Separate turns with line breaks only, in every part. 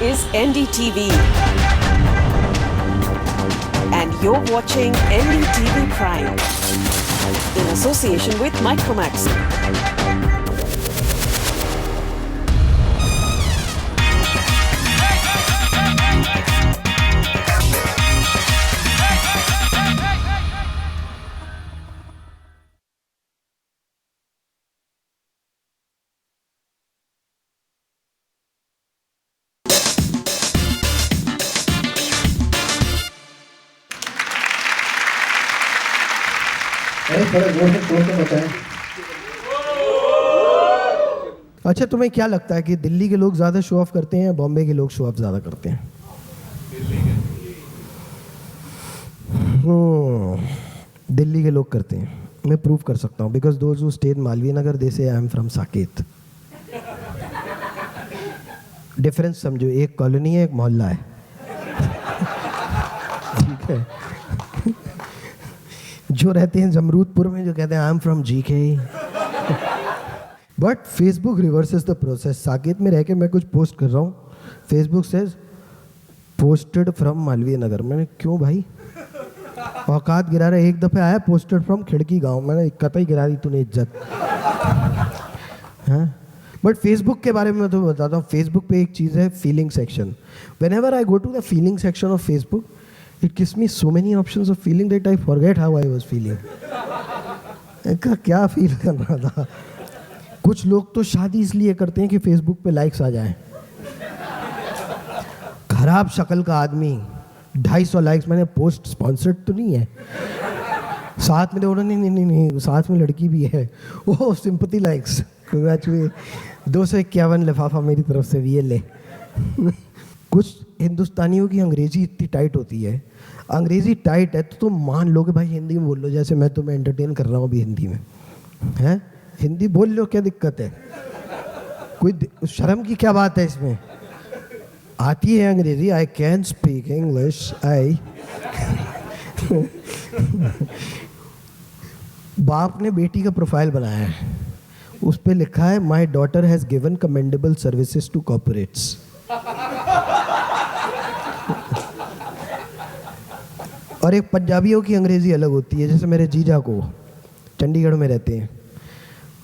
is NDTV. And you're watching NDTV Prime in association with Micromax.
अच्छा, तुम्हें क्या लगता है कि दिल्ली के लोग ज़्यादा शो ऑफ करते हैं या बॉम्बे के लोग शो ऑफ ज़्यादा करते हैं? दिल्ली के लोग करते हैं। मैं प्रूव कर सकता हूँ because those who stay in Malviya Nagar they say I am from Saket. Difference समझो, एक कॉलोनी है, एक मोहल्ला है। ठीक है। जो रहते हैं जमरूदपुर में, जो कहते हैं आई am from GK. But Facebook reverses the process. Saket में रह के मैं कुछ पोस्ट कर रहा हूँ, फेसबुक से पोस्टेड फ्रॉम मालवीय नगर। मैंने क्यों भाई, औकात गिरा रहा है। एक दफ़े आया पोस्टेड फ्रॉम खिड़की गांव, मैंने कतई गिरा दी तूने इज्जत। हाँ, बट फेसबुक के बारे में मैं तो बताता हूँ। फेसबुक पे एक चीज़ है, feeling section. Whenever I go to the feeling section of Facebook, it gives me so many options of feeling that I forget how I was feeling. क्या फील कर रहा था। कुछ लोग तो शादी इसलिए करते हैं कि फेसबुक पे लाइक्स आ जाएं। खराब शक्ल का आदमी, 250 लाइक्स। मैंने पोस्ट स्पॉन्सर्ड तो नहीं है, साथ में उन्होंने नहीं, साथ में लड़की भी है। ओह, सिंपैथी लाइक्स, कंग्रेचुलेट। 251 लिफाफा मेरी तरफ से VLA। कुछ हिंदुस्तानियों की अंग्रेजी इतनी टाइट होती है, अंग्रेजी टाइट है तो तुम मान लो कि भाई हिंदी में बोल लो। जैसे मैं तुम्हें एंटरटेन कर रहा हूँ अभी हिंदी में, है, हिंदी बोल लो, क्या दिक्कत है? कोई शर्म की क्या बात है इसमें? आती है अंग्रेजी, आई कैन स्पीक इंग्लिश। आई बाप ने बेटी का प्रोफाइल बनाया है, उस पर लिखा है my daughter has given commendable services to corporates. और एक पंजाबियों की अंग्रेजी अलग होती है। जैसे मेरे जीजा को, चंडीगढ़ में रहते हैं,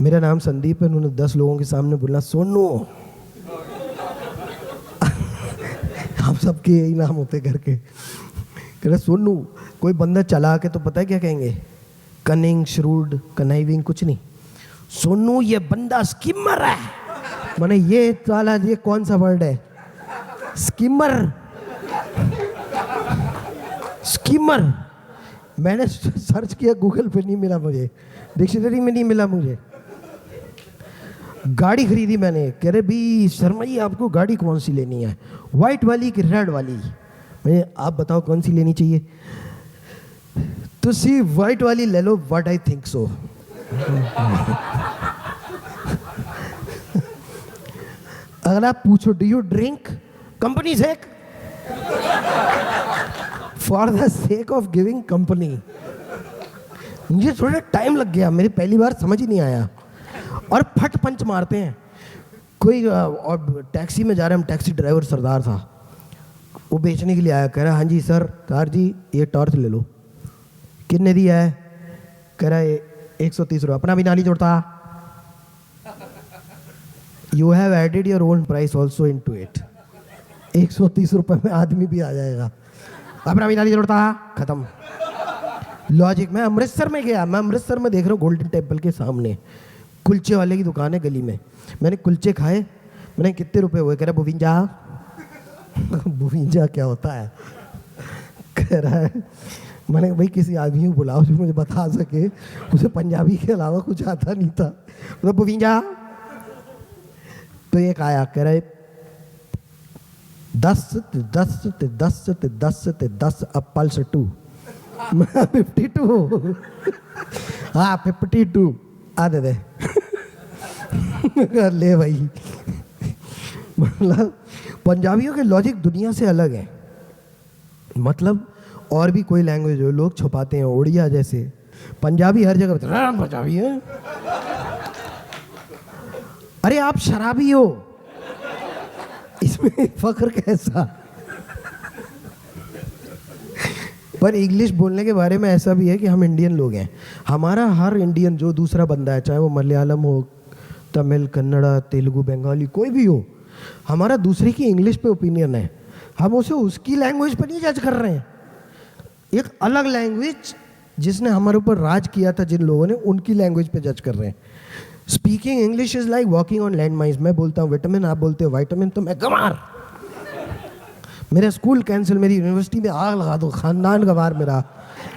मेरा नाम संदीप है, उन्होंने 10 लोगों के सामने बोलना सोनू। हम सबके यही नाम होते करके, कह रहे सोनू। कोई बंदा चला के तो पता है क्या कहेंगे? कनिंग, श्रूड, कनाइविंग, कुछ नहीं। सोनू ये बंदा स्किमर है। माने ये साला, ये कौन सा वर्ड है? स्किमर। स्किमर। मैंने सर्च किया गूगल पे, नहीं मिला मुझे, डिक्शनरी में नहीं मिला मुझे। गाड़ी खरीदी मैंने, कह रहे भी शर्मा जी आपको गाड़ी कौन सी लेनी है, वाइट वाली कि रेड वाली? मैं, आप बताओ कौन सी लेनी चाहिए? तो सी वाइट वाली ले लो, व्हाट आई थिंक सो। अगर आप पूछो do you drink, company sake, for the sake of giving company. मुझे थोड़ा टाइम लग गया, मेरी पहली बार समझ ही नहीं आया। और फट पंच मारते हैं। कोई और टैक्सी में जा रहे हैं, हम, टैक्सी ड्राइवर सरदार था, वो बेचने के लिए आया। कह रहा हाँ जी सर जी ये टॉर्च ले लो। कितने दिया है? कह रहा है 130 रुपये। अपना भी नाली जोड़ता। You have added your own price also into it. 130 रुपये में आदमी भी आ जाएगा। अपना भी नाली जोड़ता, खत्म लॉजिक। मैं अमृतसर में गया, मैं अमृतसर में देख रहा हूँ गोल्डन टेम्पल के सामने कुलचे वाले की दुकान है गली में। मैंने कुलचे खाए, मैंने कितने रुपए हुए? कह रहा 52। 52 क्या होता है? कह रहा है, मैंने भाई किसी आदमी को बुलाओ जो मुझे बता सके, उसे पंजाबी के अलावा कुछ आता नहीं था। मतलब 52। तो एक आया, कह रहा है 10 अप्पल से 2। 52। हाँ 52 आ दे दे। ले भाई। मतलब पंजाबियों के लॉजिक दुनिया से अलग है। मतलब और भी कोई लैंग्वेज हो, लोग छुपाते हैं, उड़िया जैसे। पंजाबी हर जगह पंजाबी है। अरे आप शराबी हो, इस इसमें फख्र कैसा? पर इंग्लिश बोलने के बारे में ऐसा भी है कि हम इंडियन लोग हैं, हमारा हर इंडियन जो दूसरा बंदा है, चाहे वो मलयालम हो, तमिल, कन्नड़ा, तेलुगु, बंगाली, कोई भी हो, हमारा दूसरे की इंग्लिश पे ओपिनियन है। हम उसे उसकी लैंग्वेज पर नहीं जज कर रहे हैं, एक अलग लैंग्वेज जिसने हमारे ऊपर राज किया था जिन लोगों ने, उनकी लैंग्वेज पे जज कर रहे हैं। Speaking English is like walking on land mines. मैं बोलता हूँ विटामिन, आप बोलते हो वाइटामिन, तो मैं गंवार। मेरा स्कूल कैंसिल, मेरी यूनिवर्सिटी में आग लगा दो, खानदान गंवार मेरा।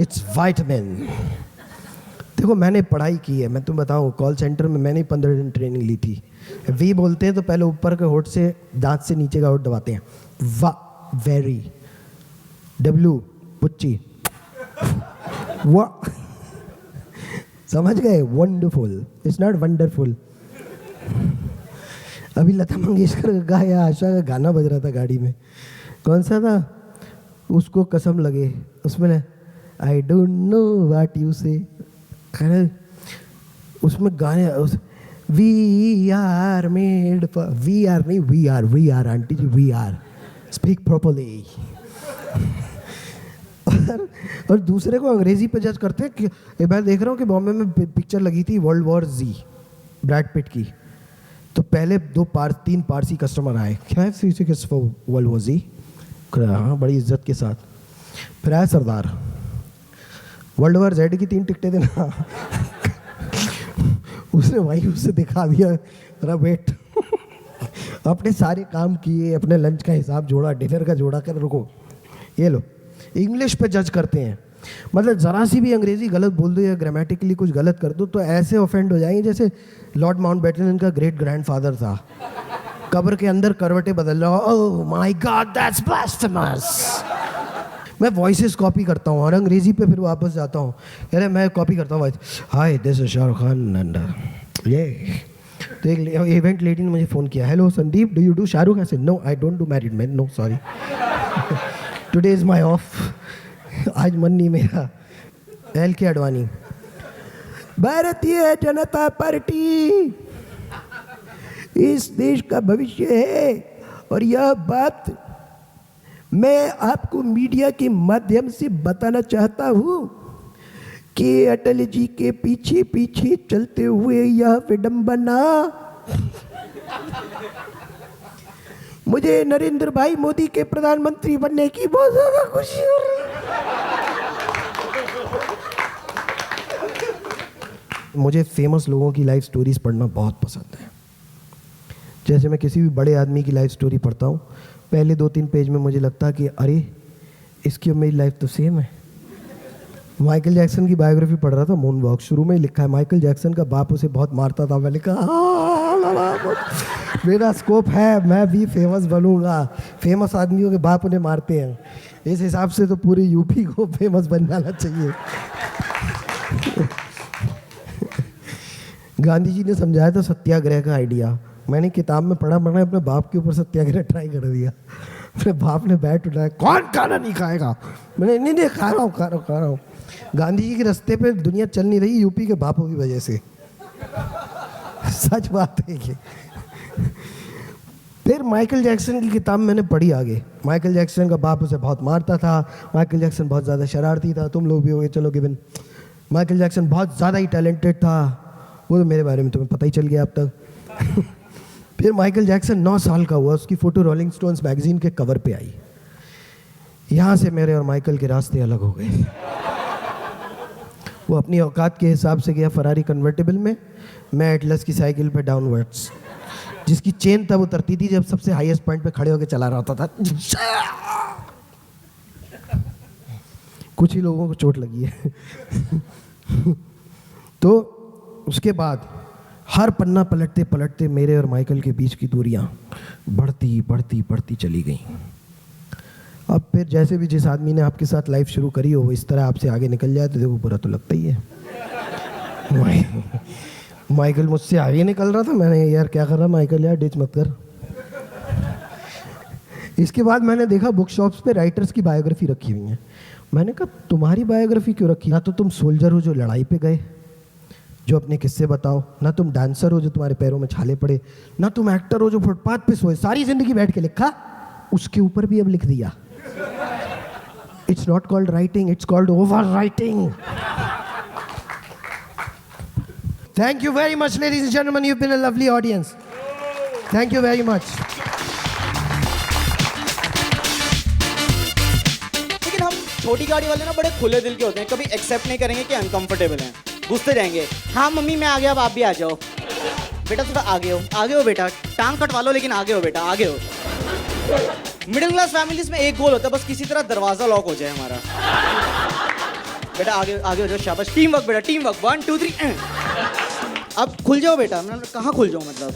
It's vitamin. देखो मैंने पढ़ाई की है, मैं तुम्हें बताऊँ, कॉल सेंटर में मैंने 15 दिन ट्रेनिंग ली थी। वी बोलते हैं तो पहले ऊपर के होठ से, दांत से नीचे का होठ दबाते हैं, वा, वेरी, डब्ल्यू, पुच्ची, वाह, समझ गए? Wonderful, it's not wonderful. अभी लता मंगेशकर का या आशा का गाना बज रहा था गाड़ी में, कौन सा था? उसको कसम लगे, उसमें I don't know what you say, उसमें गाने, we are mad, we are नहीं, we are aunty ji, we are, speak properly. और दूसरे को अंग्रेजी पे जज करते हैं कि मैं देख रहा हूँ कि बॉम्बे में पिक्चर लगी थी world war Z, Brad Pitt की, तो पहले 3 पारसी कस्टमर आए, क्या है वर्ल्ड वॉर Z, हाँ बड़ी इज्जत के साथ। फिर आया सरदार, वर्ल्ड वॉर Z की 3 टिकटें देना। उसने भाई उससे दिखा दिया, जरा वेट। अपने सारे काम किए, अपने लंच का हिसाब जोड़ा, डिनर का जोड़ा कर, रुको ये लो। इंग्लिश पे जज करते हैं, मतलब ज़रा सी भी अंग्रेजी गलत बोल दो या ग्रामेटिकली कुछ गलत कर दो तो ऐसे ऑफेंड हो जाएंगे जैसे लॉर्ड माउंटबेटन इनका ग्रेट ग्रैंडफादर था, कब्र के अंदर करवटें बदल रहा हो, oh my God that's blasphemous. मैं वॉइसेस कॉपी करता हूँ और अंग्रेजी पे फिर वापस जाता हूँ, अरे मैं कॉपी करता हूँ, hi this is Shahrukh Khan and ये। तो एक इवेंट लेडी ने मुझे फ़ोन किया, hello Sandeep, do you do Shahrukh? I said no, I don't do married man, no sorry, today is my off, आज मन नहीं मेरा। एल के अडवाणी, भारतीय जनता पार्टी इस देश का भविष्य है, और यह बात मैं आपको मीडिया के माध्यम से बताना चाहता हूँ कि अटल जी के पीछे पीछे चलते हुए यह विडंबना, मुझे नरेंद्र भाई मोदी के प्रधानमंत्री बनने की बहुत ज्यादा खुशी हो रही है। मुझे फेमस लोगों की लाइफ स्टोरीज पढ़ना बहुत पसंद है। जैसे मैं किसी भी बड़े आदमी की लाइफ स्टोरी पढ़ता हूँ, पहले 2-3 पेज में मुझे लगता है कि अरे इसकी और मेरी लाइफ तो सेम है। माइकल जैक्सन की बायोग्राफी पढ़ रहा था, मून वॉक, शुरू में ही लिखा है माइकल जैक्सन का बाप उसे बहुत मारता था। मैंने कहा मेरा स्कोप है, मैं भी फेमस बनूंगा, फेमस आदमियों के बाप उन्हें मारते हैं, इस हिसाब से तो पूरी यूपी को फेमस बन जाना चाहिए। गांधी जी ने समझाया था सत्याग्रह का आइडिया, मैंने किताब में पढ़ा, मैंने अपने बाप के ऊपर सत्याग्रह ट्राई कर दिया। मेरे बाप ने बैठ उठाया, कौन खाना नहीं खाएगा? मैंने नहीं खा रहा हूँ। गांधी जी के रास्ते पे दुनिया चल नहीं रही, यूपी के बापों की वजह से। सच बात है ये। फिर माइकल जैक्सन की किताब मैंने पढ़ी आगे। माइकल जैक्सन का बाप उसे बहुत मारता था, माइकल जैक्सन बहुत ज़्यादा शरारती था, तुम लोग भी हो गए, चलो गिवन। माइकल जैक्सन बहुत ज़्यादा ही टैलेंटेड था, वो तो मेरे बारे में तुम्हें पता ही चल गया अब तक। फिर माइकल जैक्सन 9 साल का हुआ, उसकी फ़ोटो रोलिंग स्टोन्स मैगजीन के कवर पे आई। यहाँ से मेरे और माइकल के रास्ते अलग हो गए। वो अपनी औकात के हिसाब से गया फरारी कन्वर्टेबल में, मैं एटलस की साइकिल पे डाउनवर्ड्स, जिसकी चेन तब उतरती थी जब सबसे हाईएस्ट पॉइंट पे खड़े होकर चला रहा होता था। कुछ ही लोगों को चोट लगी है। तो उसके बाद हर पन्ना पलटते पलटते मेरे और माइकल के बीच की दूरियां बढ़ती चली गई। अब फिर जैसे भी जिस आदमी ने आपके साथ लाइफ शुरू करी हो वो इस तरह आपसे आगे निकल जाए तो देखो बुरा तो लगता ही है। माइकल मुझसे आगे निकल रहा था, मैंने यार क्या कर रहा माइकल, यार डिच मत कर। इसके बाद मैंने देखा बुक शॉप्स पे राइटर्स की बायोग्राफी रखी हुई है। मैंने कहा तुम्हारी बायोग्राफी क्यों रखी? ना तो तुम सोल्जर हो जो लड़ाई पे गए, जो अपने किस्से बताओ, ना तुम डांसर हो जो तुम्हारे पैरों में छाले पड़े, ना तुम एक्टर हो जो फुटपाथ पे सोए, सारी जिंदगी बैठ के लिखा, उसके ऊपर भी अब लिख दिया. It's not called writing, it's called overwriting. Thank you very much, ladies and gentlemen. You've been a lovely audience. Thank you very much.
लेकिन हम छोटी गाड़ी वाले ना बड़े खुले दिल के होते हैं, कभी एक्सेप्ट नहीं करेंगे कि अनकंफर्टेबल हैं, घुसते जाएंगे. हाँ मम्मी मैं आ गया, अब आप भी आ जाओ. बेटा थोड़ा आगे हो बेटा, टांग कटवा लो लेकिन आगे हो बेटा, आगे हो. मिडिल क्लास फैमिलीज में एक गोल होता है, बस किसी तरह दरवाजा लॉक हो जाए हमारा. बेटा आगे हो जाओ, शाबाश. टीम वर्क बेटा, टीम वर्क. 1 2 3 अब खुल जाओ बेटा. मैं कहाँ खुल जाऊँ मतलब.